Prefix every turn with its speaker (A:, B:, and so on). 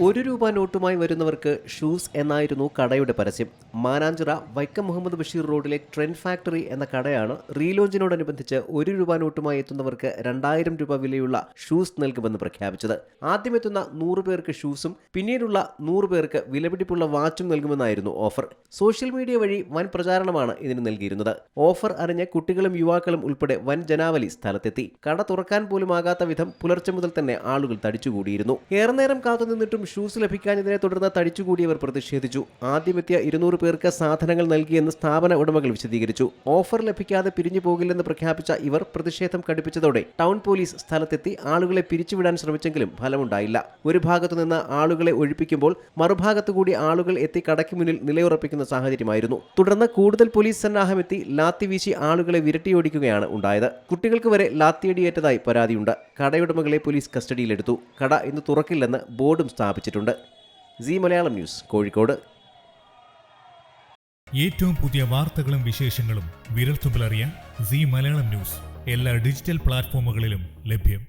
A: ₹1 നോട്ടുമായി വരുന്നവർക്ക് ഷൂസ് എന്നായിരുന്നു കടയുടെ പരസ്യം. മാനാഞ്ചിറ വൈക്കം മുഹമ്മദ് ബഷീർ റോഡിലെ ട്രെൻഡ് ഫാക്ടറി എന്ന കടയാണ് റീലോഞ്ചിനോടനുബന്ധിച്ച് ₹1 നോട്ടുമായി എത്തുന്നവർക്ക് ₹2000 വിലയുള്ള ഷൂസ് നൽകുമെന്ന് പ്രഖ്യാപിച്ചത്. ആദ്യമെത്തുന്ന 100 പേർക്ക് ഷൂസും പിന്നീടുള്ള 100 പേർക്ക് വിലപിടിപ്പുള്ള വാച്ചും നൽകുമെന്നായിരുന്നു ഓഫർ. സോഷ്യൽ മീഡിയ വഴി വൻ പ്രചാരണമാണ് ഇതിന് നൽകിയിരുന്നത്. ഓഫർ അറിഞ്ഞ കുട്ടികളും യുവാക്കളും ഉൾപ്പെടെ വൻ ജനാവലി സ്ഥലത്തെത്തി. കട തുറക്കാൻ പോലും ആകാത്ത വിധം പുലർച്ചെ മുതൽ തന്നെ ആളുകൾ തടിച്ചുകൂടിയിരുന്നു. ഏറെ നേരം കാത്തുനിന്നിട്ടും ഷൂസ് ലഭിക്കാഞ്ഞതിനെ തുടർന്ന് തടിച്ചുകൂടിയവർ പ്രതിഷേധിച്ചു. ആദ്യമെത്തിയ 200 പേർക്ക് സാധനങ്ങൾ നൽകിയെന്ന് സ്ഥാപന ഉടമകൾ വിശദീകരിച്ചു. ഓഫർ ലഭിക്കാതെ പിരിഞ്ഞു പോകില്ലെന്ന് പ്രഖ്യാപിച്ച ഇവർ പ്രതിഷേധം കടുപ്പിച്ചതോടെ ടൗൺ പോലീസ് സ്ഥലത്തെത്തി ആളുകളെ പിരിച്ചുവിടാൻ ശ്രമിച്ചെങ്കിലും ഫലമുണ്ടായില്ല. ഒരു ഭാഗത്തുനിന്ന് ആളുകളെ ഒഴിപ്പിക്കുമ്പോൾ മറുഭാഗത്തുകൂടി ആളുകൾ എത്തി കടയ്ക്ക് മുന്നിൽ നിലയുറപ്പിക്കുന്ന സാഹചര്യമായിരുന്നു. തുടർന്ന് കൂടുതൽ പോലീസ് സന്നാഹമെത്തി ലാത്തി വീശി ആളുകളെ വിരട്ടിയോടിക്കുകയാണ് ഉണ്ടായത്. കുട്ടികൾക്ക് വരെ ലാത്തിയടിയേറ്റതായി പരാതിയുണ്ട്. കടയുടമകളെ പോലീസ് കസ്റ്റഡിയിലെടുത്തു. കട ഇന്ന് തുറക്കില്ലെന്ന് ബോർഡും സ്ഥാപിച്ചിട്ടുണ്ട്. സീ മലയാളം ന്യൂസ്, കോഴിക്കോട്.
B: ഏറ്റവും പുതിയ വാർത്തകളും വിശേഷങ്ങളും വിരൽത്തുമ്പിലറിയാൻ സീ മലയാളം ന്യൂസ് എല്ലാ ഡിജിറ്റൽ പ്ലാറ്റ്ഫോമുകളിലും ലഭ്യം.